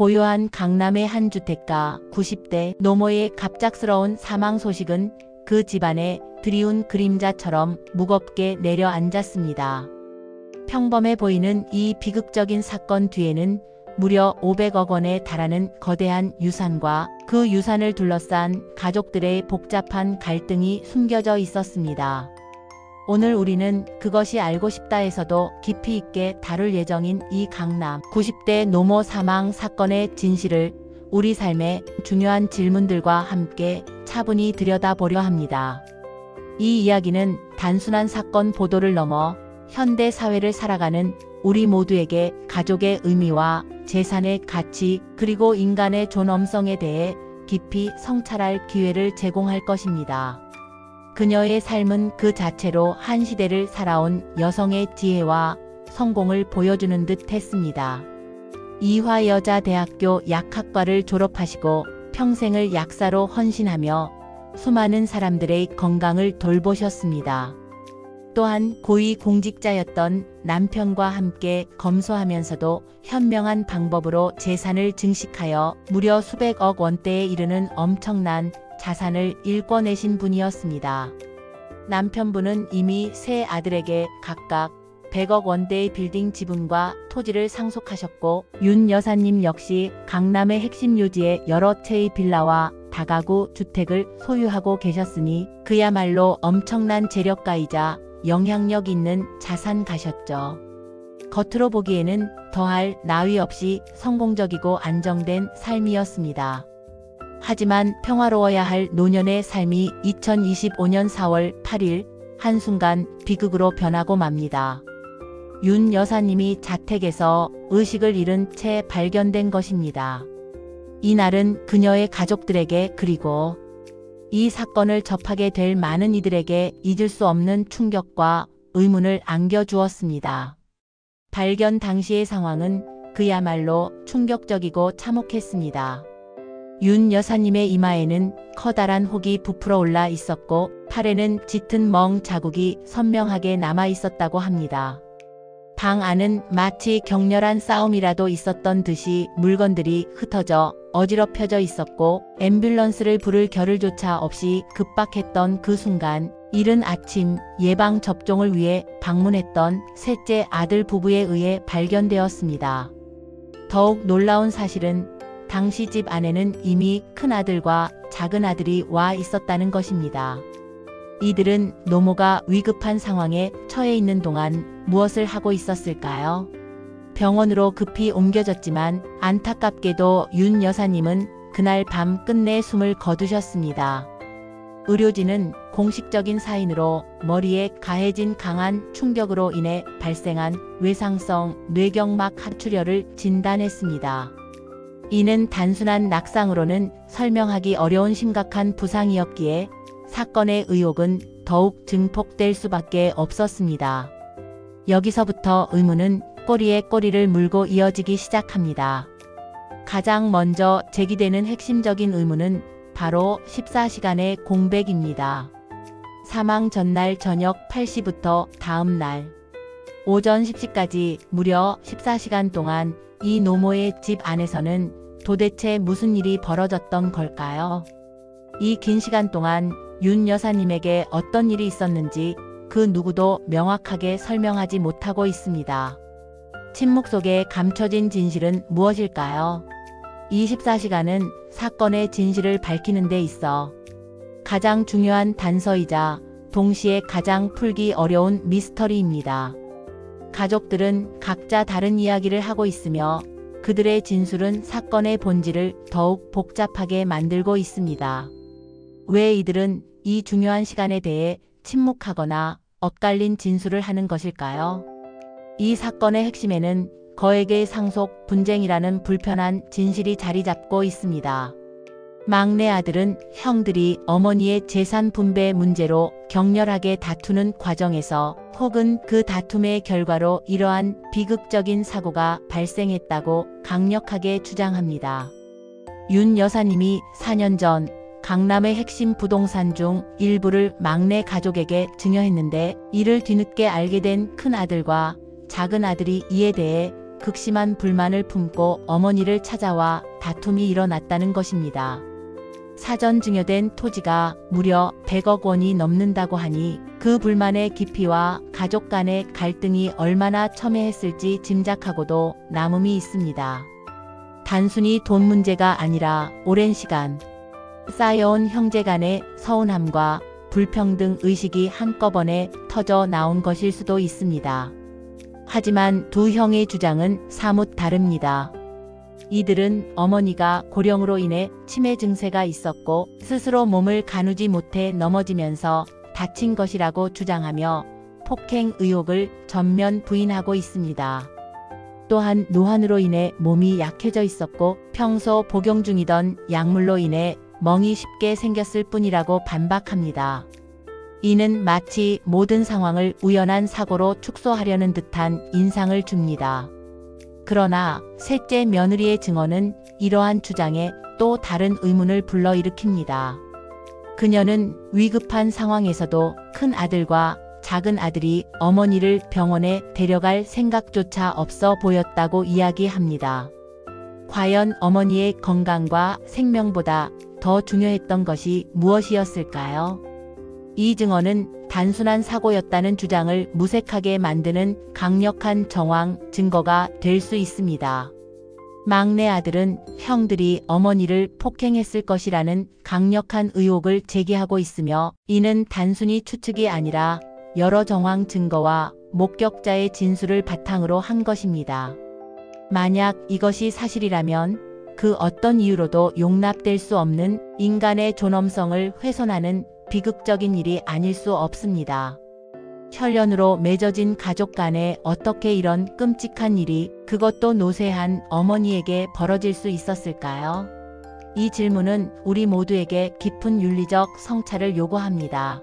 고요한 강남의 한 주택가 90대 노모의 갑작스러운 사망 소식은 그 집안에 드리운 그림자처럼 무겁게 내려앉았습니다. 평범해 보이는 이 비극적인 사건 뒤에는 무려 500억 원에 달하는 거대한 유산과 그 유산을 둘러싼 가족들의 복잡한 갈등이 숨겨져 있었습니다. 오늘 우리는 그것이 알고 싶다에서도 깊이 있게 다룰 예정인 이 강남 90대 노모 사망 사건의 진실을 우리 삶의 중요한 질문들과 함께 차분히 들여다보려 합니다. 이 이야기는 단순한 사건 보도를 넘어 현대 사회를 살아가는 우리 모두에게 가족의 의미와 재산의 가치 그리고 인간의 존엄성에 대해 깊이 성찰할 기회를 제공할 것입니다. 그녀의 삶은 그 자체로 한 시대를 살아온 여성의 지혜와 성공을 보여주는 듯 했습니다. 이화여자대학교 약학과를 졸업하시고 평생을 약사로 헌신하며 수많은 사람들의 건강을 돌보셨습니다. 또한 고위공직자였던 남편과 함께 검소하면서도 현명한 방법으로 재산을 증식하여 무려 수백억 원대에 이르는 엄청난 자산을 일궈내신 분이었습니다. 남편분은 이미 세 아들에게 각각 100억 원대의 빌딩 지분과 토지를 상속하셨고 윤 여사님 역시 강남의 핵심 요지의 여러 채의 빌라와 다가구 주택을 소유하고 계셨으니 그야말로 엄청난 재력가이자 영향력 있는 자산가셨죠. 겉으로 보기에는 더할 나위 없이 성공적이고 안정된 삶이었습니다. 하지만 평화로워야 할 노년의 삶이 2025년 4월 8일 한순간 비극으로 변하고 맙니다. 윤 여사님이 자택에서 의식을 잃은 채 발견된 것입니다. 이날은 그녀의 가족들에게 그리고 이 사건을 접하게 될 많은 이들에게 잊을 수 없는 충격과 의문을 안겨주었습니다. 발견 당시의 상황은 그야말로 충격적이고 참혹했습니다. 윤 여사님의 이마에는 커다란 혹이 부풀어 올라 있었고 팔에는 짙은 멍 자국이 선명하게 남아 있었다고 합니다. 방 안은 마치 격렬한 싸움이라도 있었던 듯이 물건들이 흩어져 어지럽혀져 있었고 앰뷸런스를 부를 겨를조차 없이 급박했던 그 순간 이른 아침 예방 접종을 위해 방문했던 셋째 아들 부부에 의해 발견되었습니다. 더욱 놀라운 사실은 당시 집 안에는 이미 큰아들과 작은아들이 와 있었다는 것입니다. 이들은 노모가 위급한 상황에 처해 있는 동안 무엇을 하고 있었을까요? 병원으로 급히 옮겨졌지만 안타깝게도 윤 여사님은 그날 밤 끝내 숨을 거두셨습니다. 의료진은 공식적인 사인으로 머리에 가해진 강한 충격으로 인해 발생한 외상성 뇌경막 하출혈을 진단했습니다. 이는 단순한 낙상으로는 설명하기 어려운 심각한 부상이었기에 사건의 의혹은 더욱 증폭될 수밖에 없었습니다. 여기서부터 의문은 꼬리에 꼬리를 물고 이어지기 시작합니다. 가장 먼저 제기되는 핵심적인 의문은 바로 14시간의 공백입니다. 사망 전날 저녁 8시부터 다음 날 오전 10시까지 무려 14시간 동안 이 노모의 집 안에서는 도대체 무슨 일이 벌어졌던 걸까요? 이 긴 시간 동안 윤 여사님에게 어떤 일이 있었는지 그 누구도 명확하게 설명하지 못하고 있습니다. 침묵 속에 감춰진 진실은 무엇일까요? 24시간은 사건의 진실을 밝히는 데 있어 가장 중요한 단서이자 동시에 가장 풀기 어려운 미스터리입니다. 가족들은 각자 다른 이야기를 하고 있으며 그들의 진술은 사건의 본질을 더욱 복잡하게 만들고 있습니다. 왜 이들은 이 중요한 시간에 대해 침묵하거나 엇갈린 진술을 하는 것일까요? 이 사건의 핵심에는 거액의 상속 분쟁이라는 불편한 진실이 자리 잡고 있습니다. 막내 아들은 형들이 어머니의 재산 분배 문제로 격렬하게 다투는 과정에서 혹은 그 다툼의 결과로 이러한 비극적인 사고가 발생했다고 강력하게 주장합니다. 윤 여사님이 4년 전 강남의 핵심 부동산 중 일부를 막내 가족에게 증여했는데 이를 뒤늦게 알게 된 큰아들과 작은아들이 이에 대해 극심한 불만을 품고 어머니를 찾아와 다툼이 일어났다는 것입니다. 사전 증여된 토지가 무려 100억 원이 넘는다고 하니 그 불만의 깊이와 가족 간의 갈등이 얼마나 첨예했을지 짐작하고도 남음이 있습니다. 단순히 돈 문제가 아니라 오랜 시간 쌓여온 형제 간의 서운함과 불평등 의식이 한꺼번에 터져 나온 것일 수도 있습니다. 하지만 두 형의 주장은 사뭇 다릅니다. 이들은 어머니가 고령으로 인해 치매 증세가 있었고 스스로 몸을 가누지 못해 넘어지면서 다친 것이라고 주장하며 폭행 의혹을 전면 부인하고 있습니다. 또한 노환으로 인해 몸이 약해져 있었고 평소 복용 중이던 약물로 인해 멍이 쉽게 생겼을 뿐이라고 반박합니다. 이는 마치 모든 상황을 우연한 사고로 축소하려는 듯한 인상을 줍니다. 그러나 셋째 며느리의 증언은 이러한 주장에 또 다른 의문을 불러일으킵니다. 그녀는 위급한 상황에서도 큰 아들과 작은 아들이 어머니를 병원에 데려갈 생각조차 없어 보였다고 이야기합니다. 과연 어머니의 건강과 생명보다 더 중요했던 것이 무엇이었을까요? 이 증언은 단순한 사고였다는 주장을 무색하게 만드는 강력한 정황 증거가 될 수 있습니다. 막내 아들은 형들이 어머니를 폭행했을 것이라는 강력한 의혹을 제기하고 있으며 이는 단순히 추측이 아니라 여러 정황 증거와 목격자의 진술을 바탕으로 한 것입니다. 만약 이것이 사실이라면 그 어떤 이유로도 용납될 수 없는 인간의 존엄성을 훼손하는 비극적인 일이 아닐 수 없습니다. 혈연으로 맺어진 가족 간에 어떻게 이런 끔찍한 일이 그것도 노쇠한 어머니에게 벌어질 수 있었을까요? 이 질문은 우리 모두에게 깊은 윤리적 성찰을 요구합니다.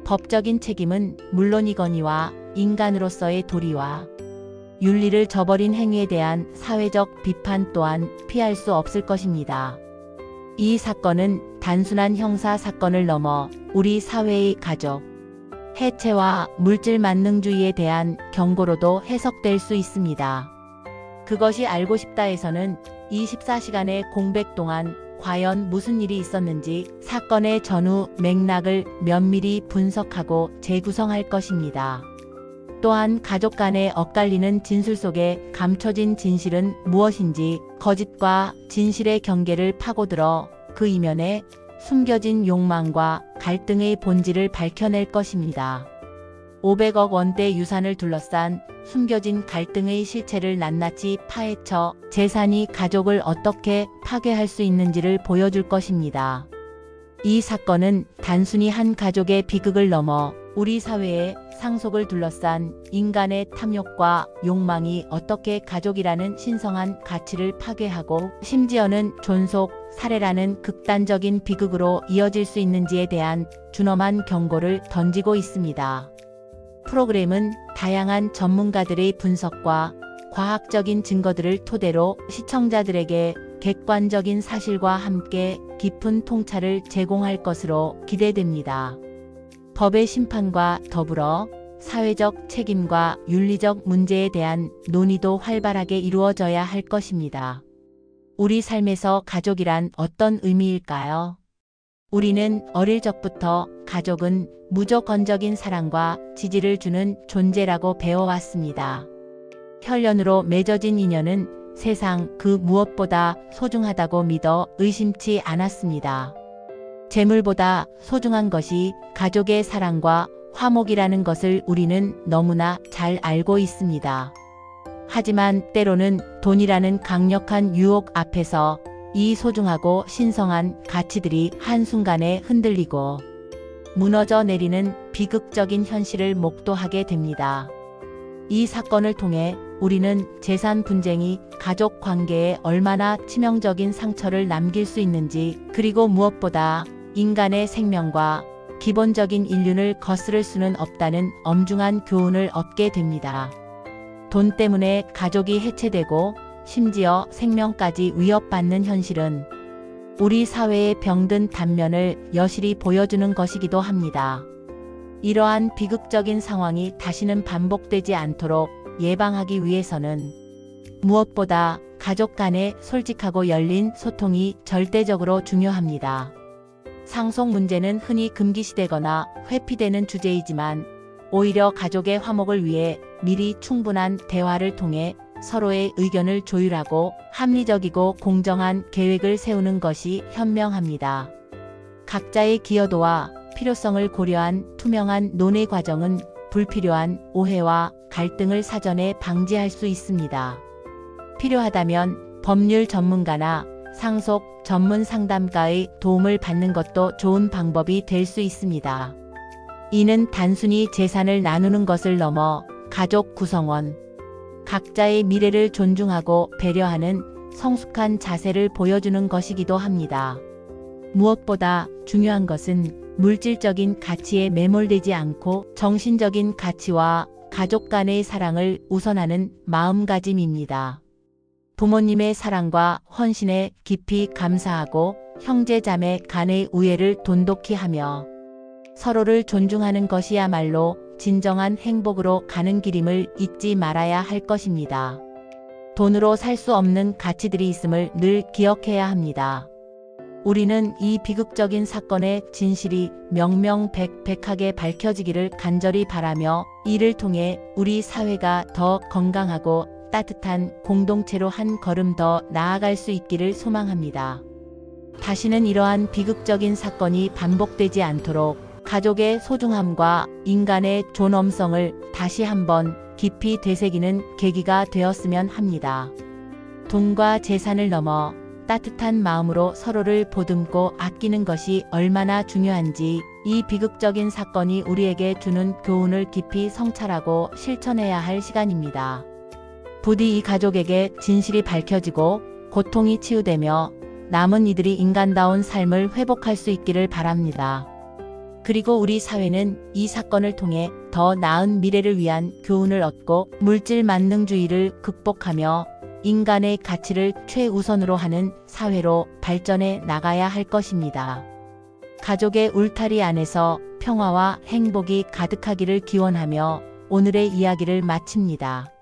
법적인 책임은 물론이거니와 인간으로서의 도리와 윤리를 저버린 행위에 대한 사회적 비판 또한 피할 수 없을 것입니다. 이 사건은 단순한 형사 사건을 넘어 우리 사회의 가족, 해체와 물질 만능주의에 대한 경고로도 해석될 수 있습니다. 그것이 알고 싶다에서는 24시간의 공백 동안 과연 무슨 일이 있었는지 사건의 전후 맥락을 면밀히 분석하고 재구성할 것입니다. 또한 가족 간의 엇갈리는 진술 속에 감춰진 진실은 무엇인지 거짓과 진실의 경계를 파고들어 그 이면에 숨겨진 욕망과 갈등의 본질을 밝혀낼 것입니다. 500억 원대 유산을 둘러싼 숨겨진 갈등의 실체를 낱낱이 파헤쳐 재산이 가족을 어떻게 파괴할 수 있는지를 보여줄 것입니다. 이 사건은 단순히 한 가족의 비극을 넘어 우리 사회의 상속을 둘러싼 인간의 탐욕과 욕망이 어떻게 가족이라는 신성한 가치를 파괴하고 심지어는 존속, 살해라는 극단적인 비극으로 이어질 수 있는지에 대한 준엄한 경고를 던지고 있습니다. 프로그램은 다양한 전문가들의 분석과 과학적인 증거들을 토대로 시청자들에게 객관적인 사실과 함께 깊은 통찰을 제공할 것으로 기대됩니다. 법의 심판과 더불어 사회적 책임과 윤리적 문제에 대한 논의도 활발하게 이루어져야 할 것입니다. 우리 삶에서 가족이란 어떤 의미일까요? 우리는 어릴 적부터 가족은 무조건적인 사랑과 지지를 주는 존재라고 배워왔습니다. 혈연으로 맺어진 인연은 세상 그 무엇보다 소중하다고 믿어 의심치 않았습니다. 재물보다 소중한 것이 가족의 사랑과 화목이라는 것을 우리는 너무나 잘 알고 있습니다. 하지만 때로는 돈이라는 강력한 유혹 앞에서 이 소중하고 신성한 가치들이 한순간에 흔들리고 무너져 내리는 비극적인 현실을 목도하게 됩니다. 이 사건을 통해 우리는 재산 분쟁이 가족 관계에 얼마나 치명적인 상처를 남길 수 있는지, 그리고 무엇보다 인간의 생명과 기본적인 인륜을 거스를 수는 없다는 엄중한 교훈을 얻게 됩니다. 돈 때문에 가족이 해체되고 심지어 생명까지 위협받는 현실은 우리 사회의 병든 단면을 여실히 보여주는 것이기도 합니다. 이러한 비극적인 상황이 다시는 반복되지 않도록 예방하기 위해서는 무엇보다 가족 간의 솔직하고 열린 소통이 절대적으로 중요합니다. 상속 문제는 흔히 금기시되거나 회피되는 주제이지만 오히려 가족의 화목을 위해 미리 충분한 대화를 통해 서로의 의견을 조율하고 합리적이고 공정한 계획을 세우는 것이 현명합니다. 각자의 기여도와 필요성을 고려한 투명한 논의 과정은 불필요한 오해와 갈등을 사전에 방지할 수 있습니다. 필요하다면 법률 전문가나 상속 전문 상담가의 도움을 받는 것도 좋은 방법이 될 수 있습니다. 이는 단순히 재산을 나누는 것을 넘어 가족 구성원, 각자의 미래를 존중하고 배려하는 성숙한 자세를 보여주는 것이기도 합니다. 무엇보다 중요한 것은 물질적인 가치에 매몰되지 않고 정신적인 가치와 가족 간의 사랑을 우선하는 마음가짐입니다. 부모님의 사랑과 헌신에 깊이 감사하고 형제자매 간의 우애를 돈독히 하며 서로를 존중하는 것이야말로 진정한 행복으로 가는 길임을 잊지 말아야 할 것입니다. 돈으로 살 수 없는 가치들이 있음을 늘 기억해야 합니다. 우리는 이 비극적인 사건의 진실이 명명백백하게 밝혀지기를 간절히 바라며 이를 통해 우리 사회가 더 건강하고 따뜻한 공동체로 한 걸음 더 나아갈 수 있기를 소망합니다. 다시는 이러한 비극적인 사건이 반복되지 않도록 가족의 소중함과 인간의 존엄성을 다시 한번 깊이 되새기는 계기가 되었으면 합니다. 돈과 재산을 넘어 따뜻한 마음으로 서로를 보듬고 아끼는 것이 얼마나 중요한지 이 비극적인 사건이 우리에게 주는 교훈을 깊이 성찰하고 실천해야 할 시간입니다. 부디 이 가족에게 진실이 밝혀지고 고통이 치유되며 남은 이들이 인간다운 삶을 회복할 수 있기를 바랍니다. 그리고 우리 사회는 이 사건을 통해 더 나은 미래를 위한 교훈을 얻고 물질 만능주의를 극복하며 인간의 가치를 최우선으로 하는 사회로 발전해 나가야 할 것입니다. 가족의 울타리 안에서 평화와 행복이 가득하기를 기원하며 오늘의 이야기를 마칩니다.